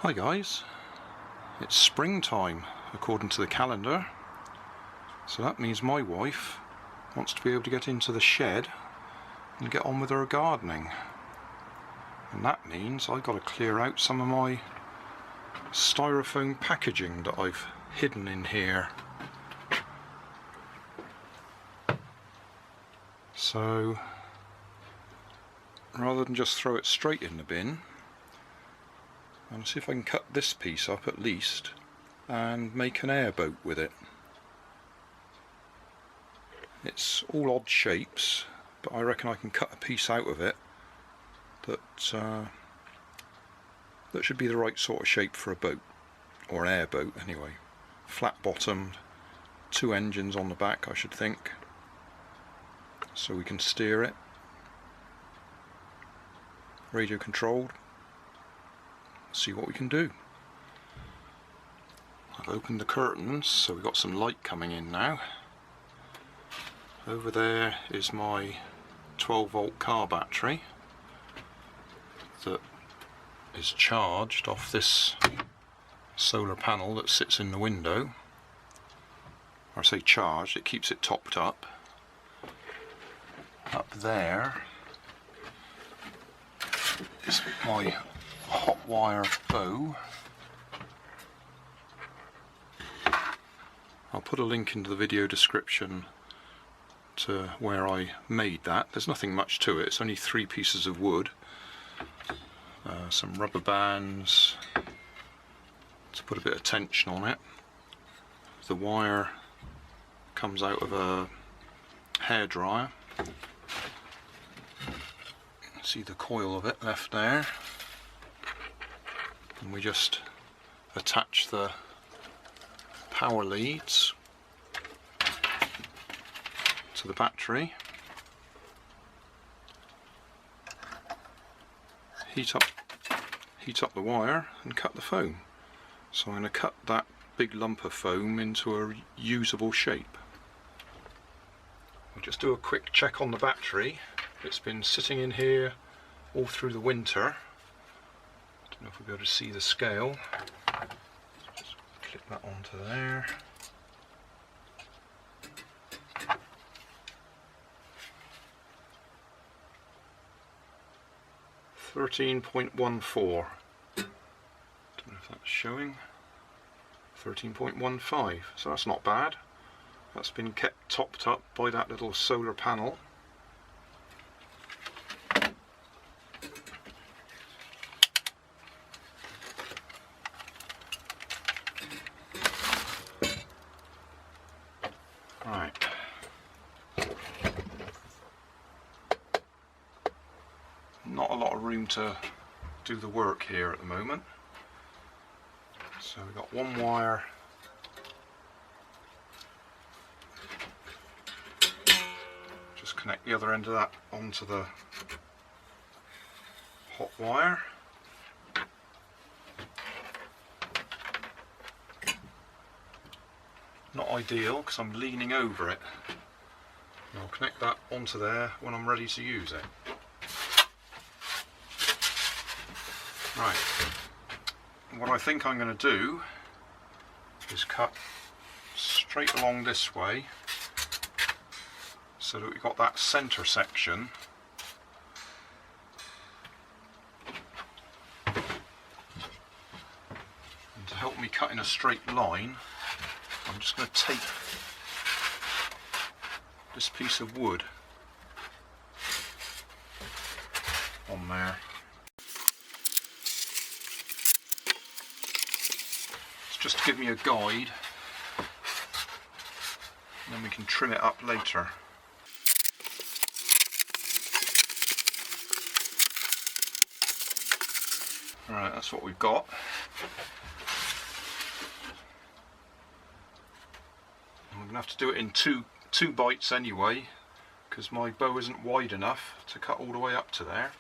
Hi guys, it's springtime according to the calendar, so that means my wife wants to be able to get into the shed and get on with her gardening, and that means I've got to clear out some of my styrofoam packaging that I've hidden in here. So rather than just throw it straight in the bin, I'll see if I can cut this piece up at least and make an airboat with it. It's all odd shapes, but I reckon I can cut a piece out of it that should be the right sort of shape for a boat, or an airboat anyway. Flat bottomed, 2 engines on the back I should think, so we can steer it. Radio controlled. See what we can do. I've opened the curtains so we've got some light coming in now. Over there is my 12-volt car battery that is charged off this solar panel that sits in the window. Or I say charged, it keeps it topped up. Up there is my hot wire bow. I'll put a link into the video description to where I made that. There's nothing much to it, it's only 3 pieces of wood, some rubber bands to put a bit of tension on it. The wire comes out of a hairdryer. See the coil of it left there. And we just attach the power leads to the battery, heat up the wire and cut the foam. So I'm going to cut that big lump of foam into a usable shape. We'll just do a quick check on the battery. It's been sitting in here all through the winter. I don't know if we'll be able to see the scale. Just clip that onto there. .14. Don't know if that's showing. 13.15. So that's not bad. That's been kept topped up by that little solar panel. Right. Not a lot of room to do the work here at the moment. So we've got one wire just connect the other end of that onto the hot wire. Not ideal because I'm leaning over it. And I'll connect that onto there when I'm ready to use it. Right, what I think I'm going to do is cut straight along this way so that we've got that centre section. And to help me cut in a straight line, I'm just going to tape this piece of wood on there. It's just to give me a guide, and then we can trim it up later. Alright, that's what we've got. I'm going to have to do it in two bites anyway, because my bow isn't wide enough to cut all the way up to there.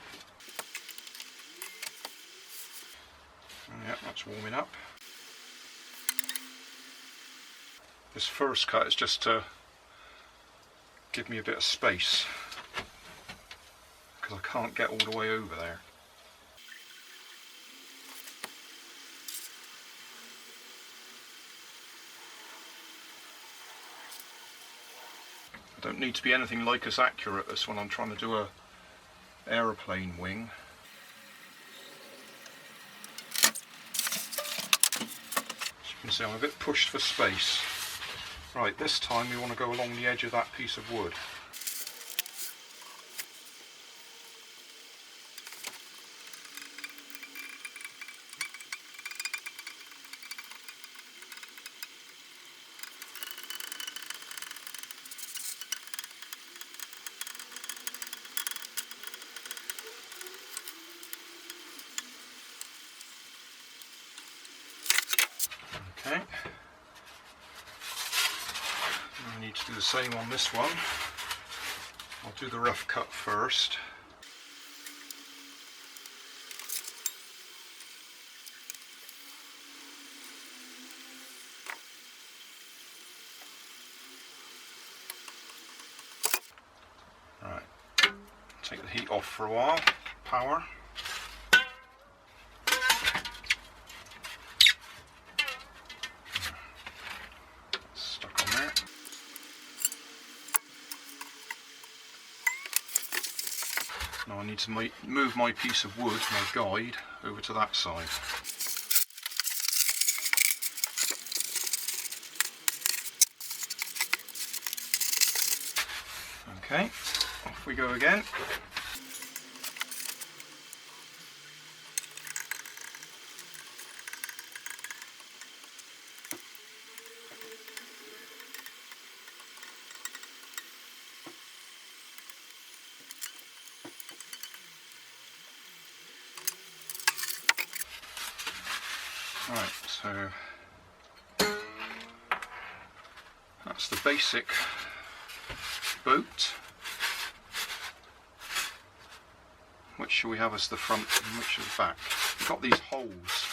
Yeah, that's warming up. This first cut is just to give me a bit of space, because I can't get all the way over there. I don't need to be anything like as accurate as when I'm trying to do a aeroplane wing. As you can see, I'm a bit pushed for space. Right, this time we want to go along the edge of that piece of wood. Okay, I need to do the same on this one. I'll do the rough cut first. Right, take the heat off for a while, power. Now I need to move my piece of wood, my guide, over to that side. Okay, off we go again. Right, so that's the basic boat. Which shall we have as the front and which as the back? We've got these holes,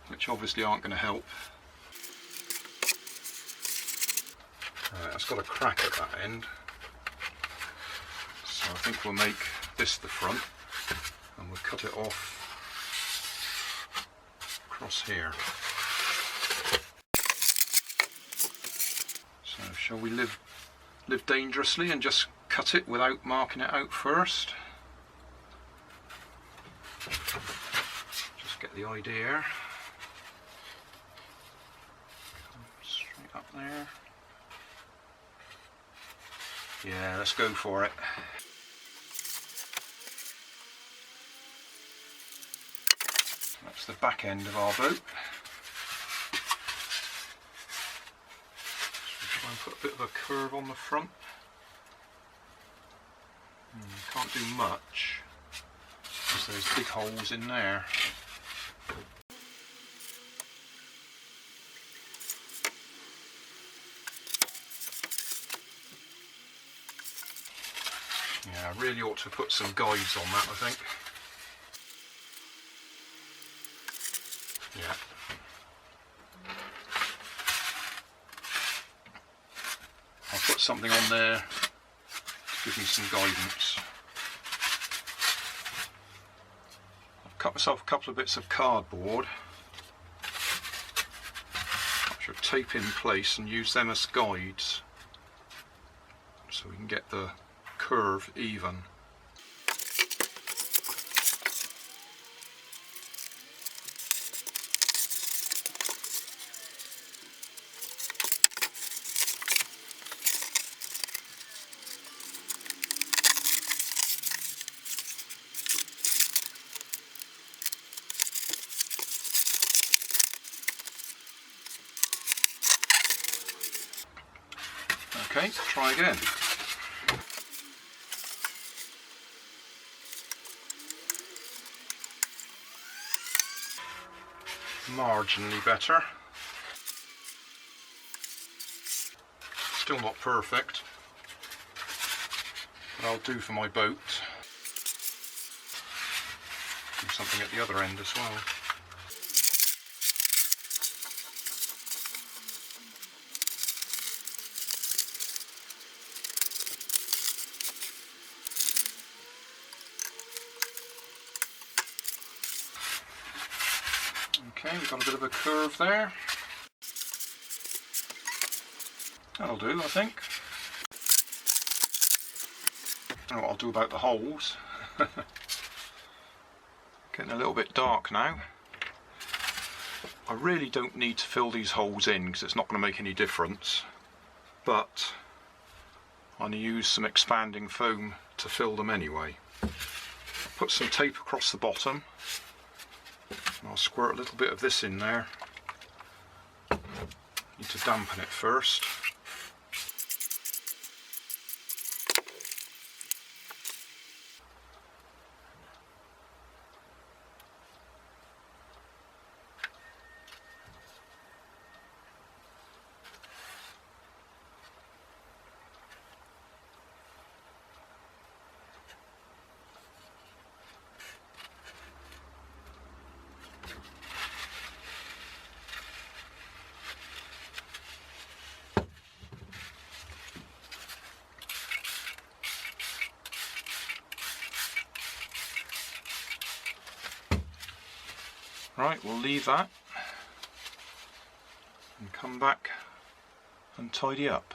which obviously aren't going to help. Right, it's got a crack at that end, so I think we'll make this the front, and we'll cut it off across here. So shall we live dangerously and just cut it without marking it out first? Just get the idea. Straight up there. Yeah, let's go for it. That's the back end of our boat. So try and put a bit of a curve on the front. Can't do much because there's big holes in there. Yeah, I really ought to put some guides on that, I think. Yeah. I'll put something on there to give me some guidance. I've cut myself a couple of bits of cardboard, which I'll tape in place and use them as guides so we can get the curve even. Okay, try again. Marginally better. Still not perfect, but I'll do for my boat. Do something at the other end as well. Okay, we've got a bit of a curve there. That'll do, I think. I know what I'll do about the holes. Getting a little bit dark now. I really don't need to fill these holes in because it's not going to make any difference, but I'm going to use some expanding foam to fill them anyway. Put some tape across the bottom and I'll squirt a little bit of this in there. Need to dampen it first. Right, we'll leave that and come back and tidy up.